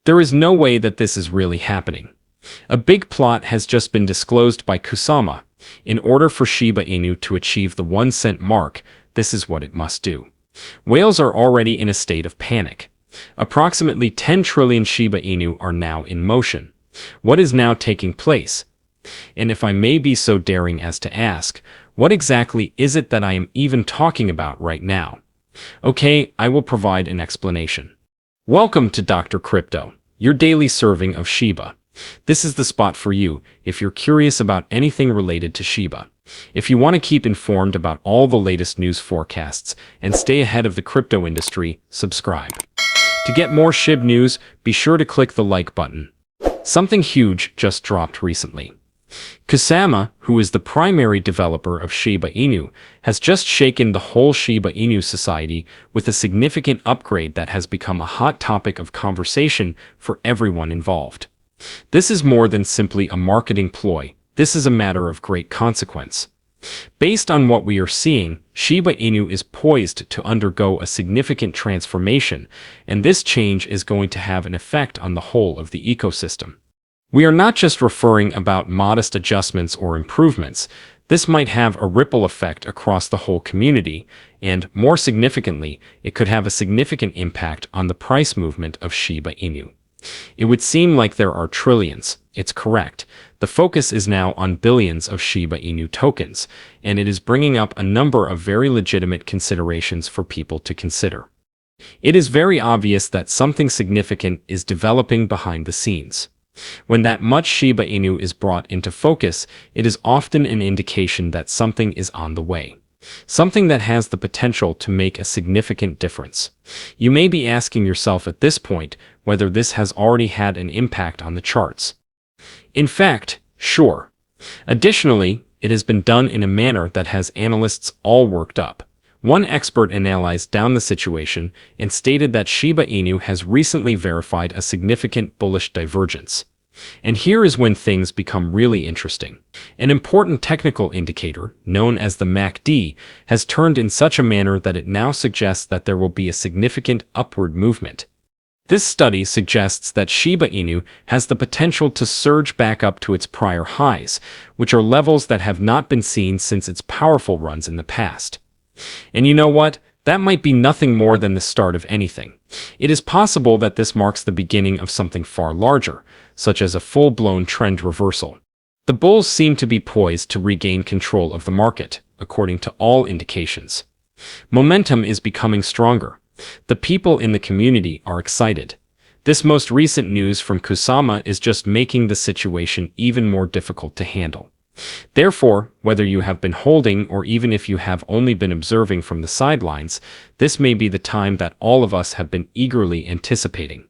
There is no way that this is really happening. A big plot has just been disclosed by Kusama. In order for Shiba Inu to achieve the 1 cent mark, this is what it must do. Whales are already in a state of panic. Approximately 10 trillion Shiba Inu are now in motion. What is now taking place? And if I may be so daring as to ask, what exactly is it that I am even talking about right now? Okay, I will provide an explanation. Welcome to Dr. Crypto, your daily serving of Shiba. This is the spot for you if you're curious about anything related to Shiba. If you want to keep informed about all the latest news forecasts and stay ahead of the crypto industry, subscribe. To get more SHIB news, be sure to click the like button. Something huge just dropped recently. Kusama, who is the primary developer of Shiba Inu, has just shaken the whole Shiba Inu society with a significant upgrade that has become a hot topic of conversation for everyone involved. This is more than simply a marketing ploy. This is a matter of great consequence. Based on what we are seeing, Shiba Inu is poised to undergo a significant transformation, and this change is going to have an effect on the whole of the ecosystem. We are not just referring about modest adjustments or improvements. This might have a ripple effect across the whole community, and, more significantly, it could have a significant impact on the price movement of Shiba Inu. It would seem like there are trillions. It's correct. The focus is now on billions of Shiba Inu tokens, and it is bringing up a number of very legitimate considerations for people to consider. It is very obvious that something significant is developing behind the scenes. When that much Shiba Inu is brought into focus, it is often an indication that something is on the way. Something that has the potential to make a significant difference. You may be asking yourself at this point whether this has already had an impact on the charts. In fact, sure. Additionally, it has been done in a manner that has analysts all worked up. One expert analyzed down the situation and stated that Shiba Inu has recently verified a significant bullish divergence. And here is when things become really interesting. An important technical indicator, known as the MACD, has turned in such a manner that it now suggests that there will be a significant upward movement. This study suggests that Shiba Inu has the potential to surge back up to its prior highs, which are levels that have not been seen since its powerful runs in the past. And you know what? That might be nothing more than the start of anything. It is possible that this marks the beginning of something far larger, such as a full-blown trend reversal. The bulls seem to be poised to regain control of the market, according to all indications. Momentum is becoming stronger. The people in the community are excited. This most recent news from Kusama is just making the situation even more difficult to handle. Therefore, whether you have been holding or even if you have only been observing from the sidelines, this may be the time that all of us have been eagerly anticipating.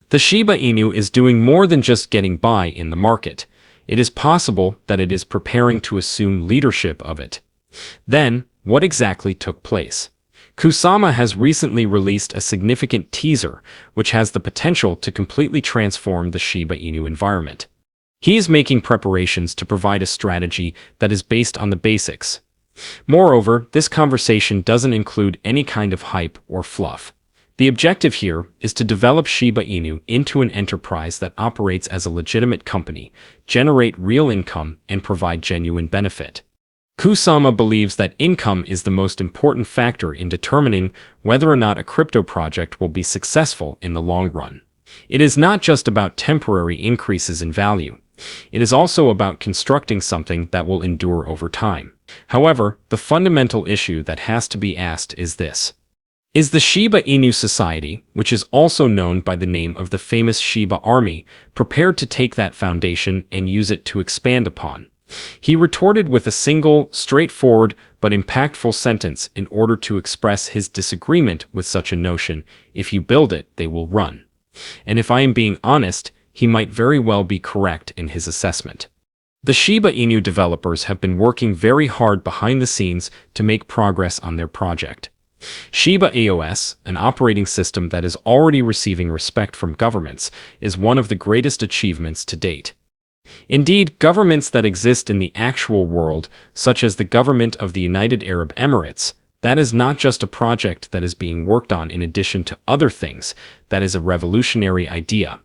The Shiba Inu is doing more than just getting by in the market. It is possible that it is preparing to assume leadership of it. Then, what exactly took place? Kusama has recently released a significant teaser, which has the potential to completely transform the Shiba Inu environment. He is making preparations to provide a strategy that is based on the basics. Moreover, this conversation doesn't include any kind of hype or fluff. The objective here is to develop Shiba Inu into an enterprise that operates as a legitimate company, generate real income, and provide genuine benefit. Kusama believes that income is the most important factor in determining whether or not a crypto project will be successful in the long run. It is not just about temporary increases in value. It is also about constructing something that will endure over time. However, the fundamental issue that has to be asked is this. Is the Shiba Inu society, which is also known by the name of the famous Shiba army, prepared to take that foundation and use it to expand upon? He retorted with a single, straightforward, but impactful sentence in order to express his disagreement with such a notion: if you build it, they will run. And if I am being honest, he might very well be correct in his assessment. The Shiba Inu developers have been working very hard behind the scenes to make progress on their project. Shiba EOS, an operating system that is already receiving respect from governments, is one of the greatest achievements to date. Indeed, governments that exist in the actual world, such as the government of the United Arab Emirates, that is not just a project that is being worked on in addition to other things. That is a revolutionary idea.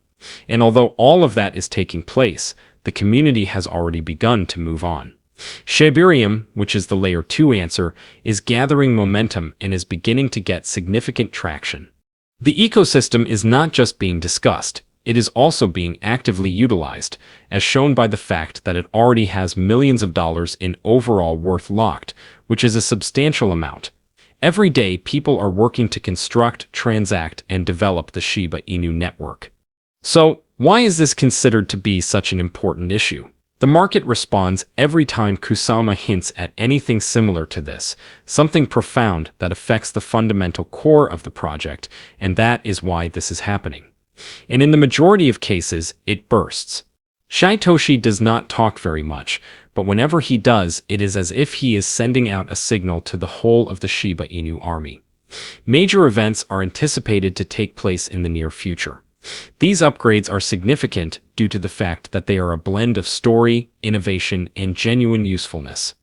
And although all of that is taking place, the community has already begun to move on. Shibarium, which is the Layer 2 answer, is gathering momentum and is beginning to get significant traction. The ecosystem is not just being discussed, it is also being actively utilized, as shown by the fact that it already has millions of dollars in overall worth locked, which is a substantial amount. Every day, people are working to construct, transact, and develop the Shiba Inu network. So, why is this considered to be such an important issue? The market responds every time Kusama hints at anything similar to this, something profound that affects the fundamental core of the project, and that is why this is happening. And in the majority of cases, it bursts. Shitoshi does not talk very much, but whenever he does, it is as if he is sending out a signal to the whole of the Shiba Inu army. Major events are anticipated to take place in the near future. These upgrades are significant due to the fact that they are a blend of story, innovation, and genuine usefulness.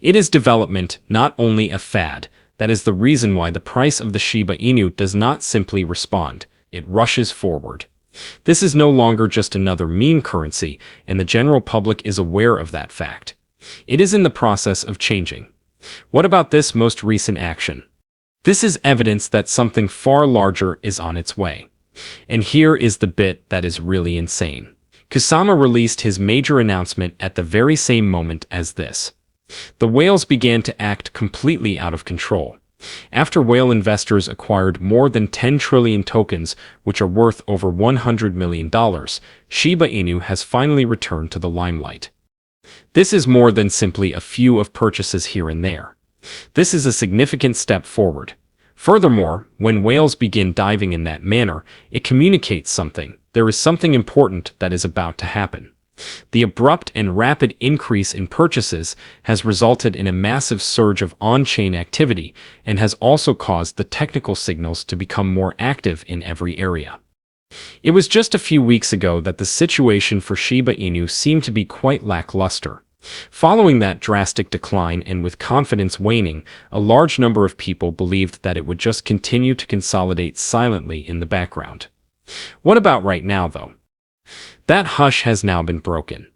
It is development, not only a fad. That is the reason why the price of the Shiba Inu does not simply respond, it rushes forward. This is no longer just another meme currency, and the general public is aware of that fact. It is in the process of changing. What about this most recent action? This is evidence that something far larger is on its way. And here is the bit that is really insane. Kusama released his major announcement at the very same moment as this. The whales began to act completely out of control. After whale investors acquired more than 10 trillion tokens, which are worth over $100 million, Shiba Inu has finally returned to the limelight. This is more than simply a few of purchases here and there. This is a significant step forward. Furthermore, when whales begin diving in that manner, it communicates something. There is something important that is about to happen. The abrupt and rapid increase in purchases has resulted in a massive surge of on-chain activity and has also caused the technical signals to become more active in every area. It was just a few weeks ago that the situation for Shiba Inu seemed to be quite lackluster. Following that drastic decline and with confidence waning, a large number of people believed that it would just continue to consolidate silently in the background. What about right now, though? That hush has now been broken.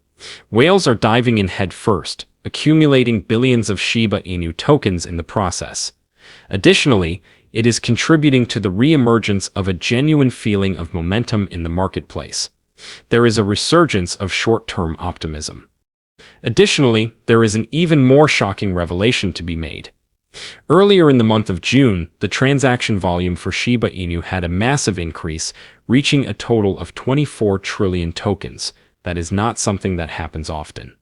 Whales are diving in head first, accumulating billions of Shiba Inu tokens in the process. Additionally, it is contributing to the re-emergence of a genuine feeling of momentum in the marketplace. There is a resurgence of short-term optimism. Additionally, there is an even more shocking revelation to be made. Earlier in the month of June, the transaction volume for Shiba Inu had a massive increase, reaching a total of 24 trillion tokens. That is not something that happens often.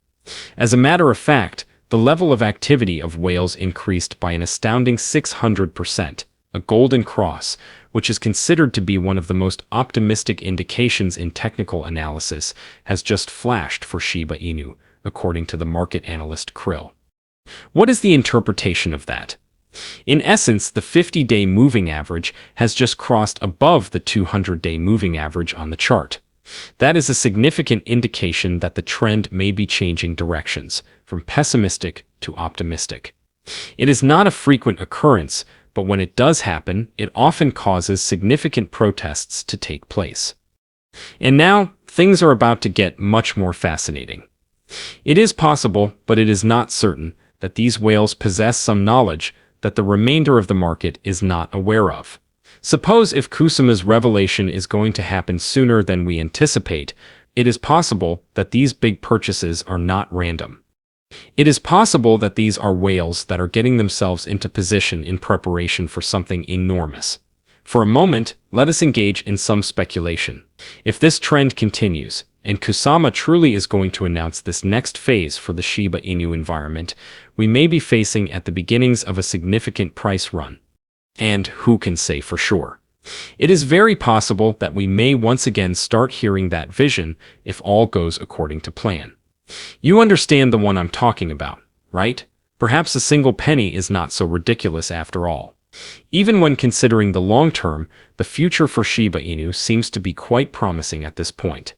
As a matter of fact, the level of activity of whales increased by an astounding 600%, a golden cross, which is considered to be one of the most optimistic indications in technical analysis, has just flashed for Shiba Inu, according to the market analyst Krill. What is the interpretation of that? In essence, the 50-day moving average has just crossed above the 200-day moving average on the chart. That is a significant indication that the trend may be changing directions, from pessimistic to optimistic. It is not a frequent occurrence, but when it does happen, it often causes significant protests to take place. And now, things are about to get much more fascinating. It is possible, but it is not certain, that these whales possess some knowledge that the remainder of the market is not aware of. Suppose if Kusama's revelation is going to happen sooner than we anticipate, it is possible that these big purchases are not random. It is possible that these are whales that are getting themselves into position in preparation for something enormous. For a moment, let us engage in some speculation. If this trend continues, and Kusama truly is going to announce this next phase for the Shiba Inu environment, we may be facing at the beginnings of a significant price run. And who can say for sure? It is very possible that we may once again start hearing that vision if all goes according to plan. You understand the one I'm talking about, right? Perhaps a single penny is not so ridiculous after all. Even when considering the long term, the future for Shiba Inu seems to be quite promising at this point.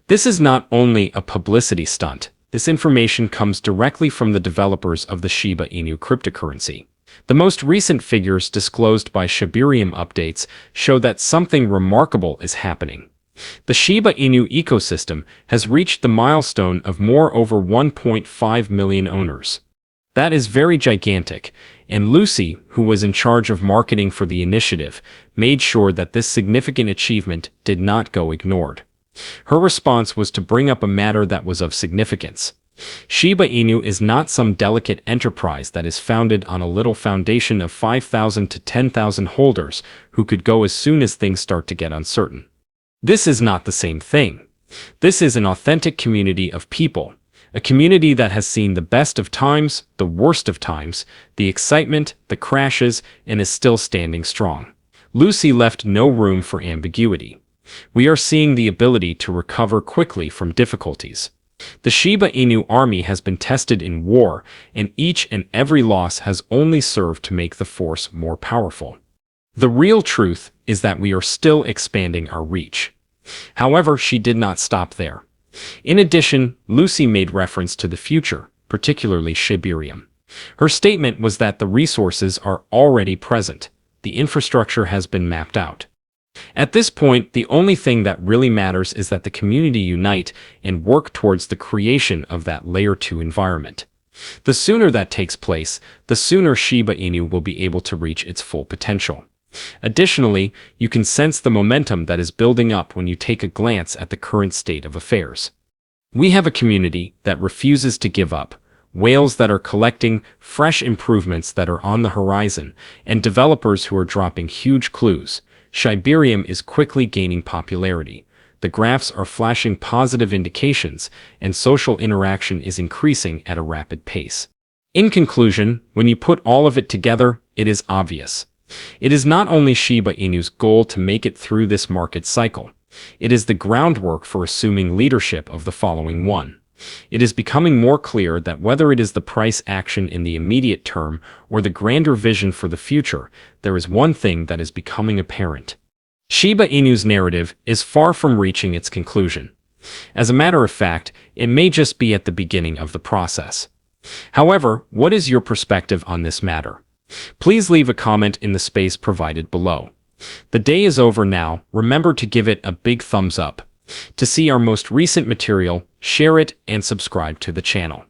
This is not only a publicity stunt. This information comes directly from the developers of the Shiba Inu cryptocurrency. The most recent figures disclosed by Shibarium updates show that something remarkable is happening. The Shiba Inu ecosystem has reached the milestone of over 1.5 million owners. That is very gigantic, and Lucy, who was in charge of marketing for the initiative, made sure that this significant achievement did not go ignored. Her response was to bring up a matter that was of significance. Shiba Inu is not some delicate enterprise that is founded on a little foundation of 5,000 to 10,000 holders who could go as soon as things start to get uncertain. This is not the same thing. This is an authentic community of people, a community that has seen the best of times, the worst of times, the excitement, the crashes, and is still standing strong. Lucy left no room for ambiguity. We are seeing the ability to recover quickly from difficulties. The Shiba Inu army has been tested in war, and each and every loss has only served to make the force more powerful. The real truth is that we are still expanding our reach. However, she did not stop there. In addition, Lucy made reference to the future, particularly Shibarium. Her statement was that the resources are already present. The infrastructure has been mapped out. At this point, the only thing that really matters is that the community unite and work towards the creation of that Layer 2 environment. The sooner that takes place, the sooner Shiba Inu will be able to reach its full potential. Additionally, you can sense the momentum that is building up when you take a glance at the current state of affairs. We have a community that refuses to give up, whales that are collecting, fresh improvements that are on the horizon, and developers who are dropping huge clues. Shibarium is quickly gaining popularity. The graphs are flashing positive indications, and social interaction is increasing at a rapid pace. In conclusion, when you put all of it together, it is obvious. It is not only Shiba Inu's goal to make it through this market cycle. It is the groundwork for assuming leadership of the following one. It is becoming more clear that whether it is the price action in the immediate term or the grander vision for the future, there is one thing that is becoming apparent. Shiba Inu's narrative is far from reaching its conclusion. As a matter of fact, it may just be at the beginning of the process. However, what is your perspective on this matter? Please leave a comment in the space provided below. The day is over now. Remember to give it a big thumbs up. To see our most recent material, share it and subscribe to the channel.